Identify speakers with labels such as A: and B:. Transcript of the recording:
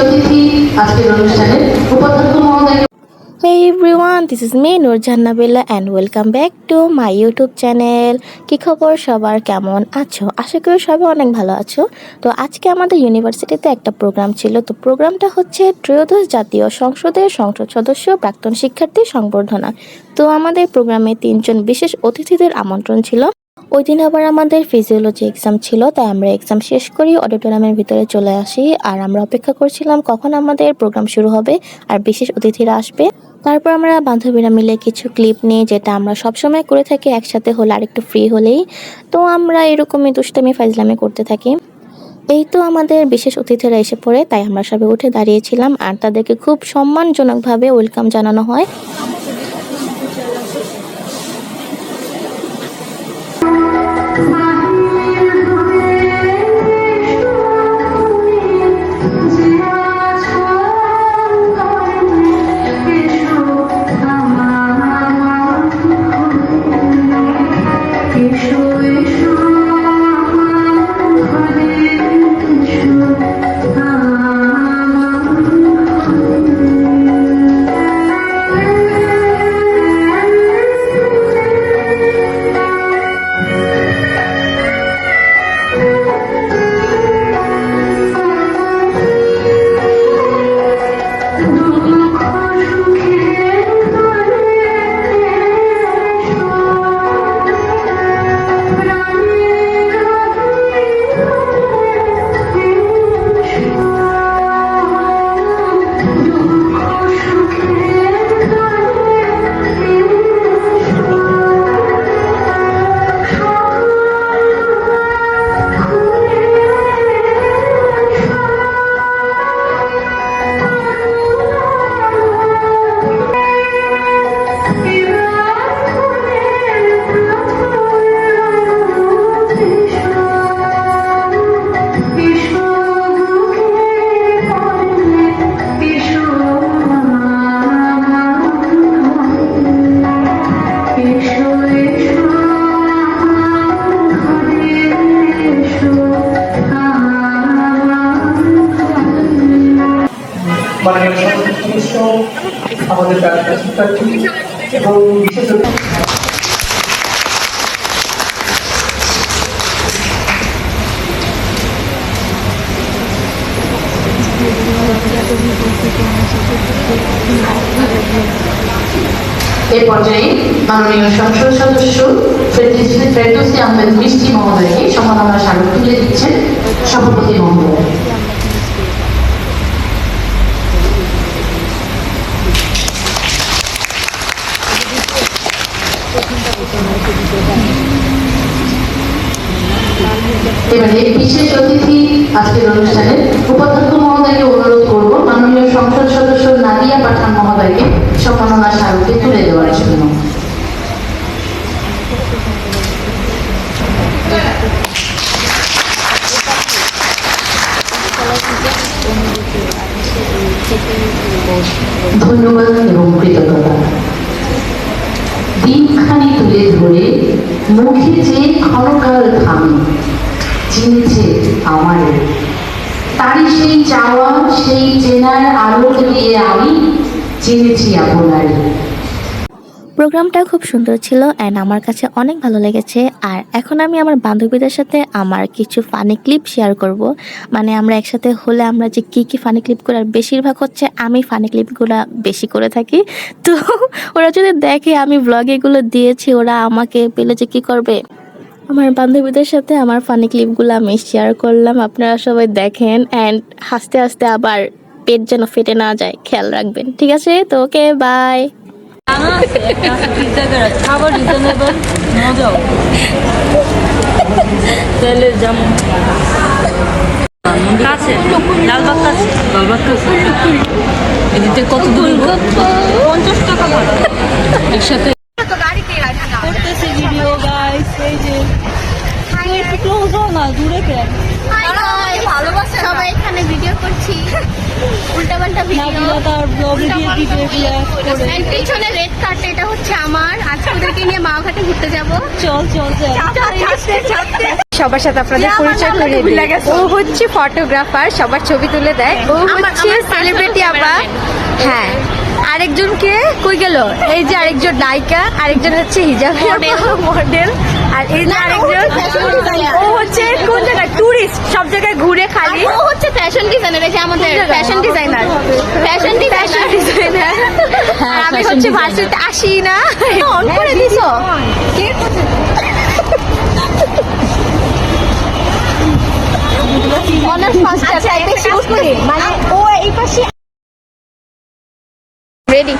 A: অতিথি আজকের অনুষ্ঠানের উপাধ্যক্ষ মহোদয়।
B: Hey everyone, this is me Nurjanna Bella and welcome back to my YouTube channel. কি খবর সবার, কেমন আছো? আশা করি সবাই অনেক ভালো আছো। তো আজকে আমাদের ইউনিভার্সিটিতে একটা প্রোগ্রাম ছিল। তো প্রোগ্রামটা হচ্ছে ত্রয়োদশ জাতীয় সংসদের সংসদ সদস্য প্রাক্তন শিক্ষার্থী সংবর্ধনা। তো আমাদের প্রোগ্রামে 3জন বিশেষ অতিথিদের আমন্ত্রণ ছিল। ওই দিন আবার আমাদের ফিজিওলজি এক্সাম ছিল, তাই আমরা এক্সাম শেষ করি অডিটোরিয়ামের ভিতরে চলে আসি। আর আমরা অপেক্ষা করছিলাম কখন আমাদের প্রোগ্রাম শুরু হবে আর বিশেষ অতিথিরা আসবে। তারপর আমরা বান্ধবীরা মিলে কিছু ক্লিপ নিই, যেটা আমরা সবসময় করে থাকি একসাথে হলে আর একটু ফ্রি হলেই। তো আমরা এরকমই দুষ্টামি ফাজলামি করতে থাকি। এই তো আমাদের বিশেষ অতিথিরা এসে পড়ে, তাই আমরা সবাই উঠে দাঁড়িয়েছিলাম আর তাদেরকে খুব সম্মানজনকভাবে ওয়েলকাম জানানো হয়।
C: আমাদের শিক্ষার্থী এবং বিশেষ
A: এই পর্যায়ে মাননীয় সংসদ সদস্য ফেরদৌসী আহমেদ মিষ্টি মহোদয়কে সম্মাননা স্মারক তুলে দিচ্ছেন সভাপতি মহোদয়। এবারে বিশেষ অতিথি আজকের অনুষ্ঠানের উপাধ্যক্ষ মহোদয়কে অনুরোধ করব মাননীয় সংসদ সদস্য নাদিয়া পাঠান মহোদয়কে সম্মাননা স্মারকটি তুলে দেওয়ার জন্য। ধন্যবাদ এবং কৃতজ্ঞতা। দিনখানি তুলে ধরে মুখে যে ক্ষণকাল থামে চিনছে আমারে, তারই সেই চাওয়া সেই চেনার আলোক দিয়ে আমি চিনেছি আপনারে।
B: প্রোগ্রামটা খুব সুন্দর ছিল অ্যান্ড আমার কাছে অনেক ভালো লেগেছে। আর এখন আমি আমার বান্ধবীদের সাথে আমার কিছু ফানি ক্লিপ শেয়ার করব। মানে আমরা একসাথে হলে আমরা যে কী ফানি ক্লিপ করি, আর বেশিরভাগ হচ্ছে আমি ফানি ক্লিপগুলো বেশি করে থাকি। তো ওরা যদি দেখে আমি ব্লগে এগুলো দিয়েছি, ওরা আমাকে পেলে যে কী করবে। আমার বান্ধবীদের সাথে আমার ফানি ক্লিপগুলো আমি শেয়ার করলাম, আপনারা সবাই দেখেন অ্যান্ড হাসতে হাসতে আবার পেট যেন ফেটে না যায় খেয়াল রাখবেন, ঠিক আছে? তো ওকে, বাই।
D: খাবার রিজনেবল মজাও তাহলে যেমন কাছে লালবাগ কাছে এদিকে কত দূর? 50 টাকা ভাড়া একসাথে করতেছে ভিডিও গাইস। এই যে একটু ক্লোজ হও না, দূরে কেন?
E: ভালোবাসা সবাই এখানে ভিডিও করছি, উল্টাপাল্টা ভিডিও
D: তার ব্লগে দিয়ে ভিডিও করে
E: পিছনে রেড কার্ড, এটা হচ্ছে আমার। আজকে ওদেরকে নিয়ে মাওঘাটে ঘুরতে যাবো।
D: চল
F: সবার সাথে আপনাদের পরিচয় করিয়ে দিই। ও হচ্ছে ফটোগ্রাফার, সবার ছবি তুলে দেয়। ও হচ্ছে সেলিব্রিটি আপা। হ্যাঁ, আরেকজনকে কই গেল? এই যে আরেকজন নায়িকা, আরেকজন হচ্ছে হিজাব মডেল, আর এই যে আরেকজন ও হচ্ছে কোন জায়গায় টুরিস্ট, সব জায়গায় ঘুরে খালি।
E: ও হচ্ছে ফ্যাশন ডিজাইনার, এই যে আমাদের
F: ফ্যাশন ডিজাইনার,
E: ফ্যাশন ডিজাইনার।
F: আর আমি হচ্ছে ভার্সিটিতে আসি না। অন করে দিছো?
E: অনার্স ফার্স্ট ইয়ার, বেশি করি মানে ও এই পাশে
F: রেডি।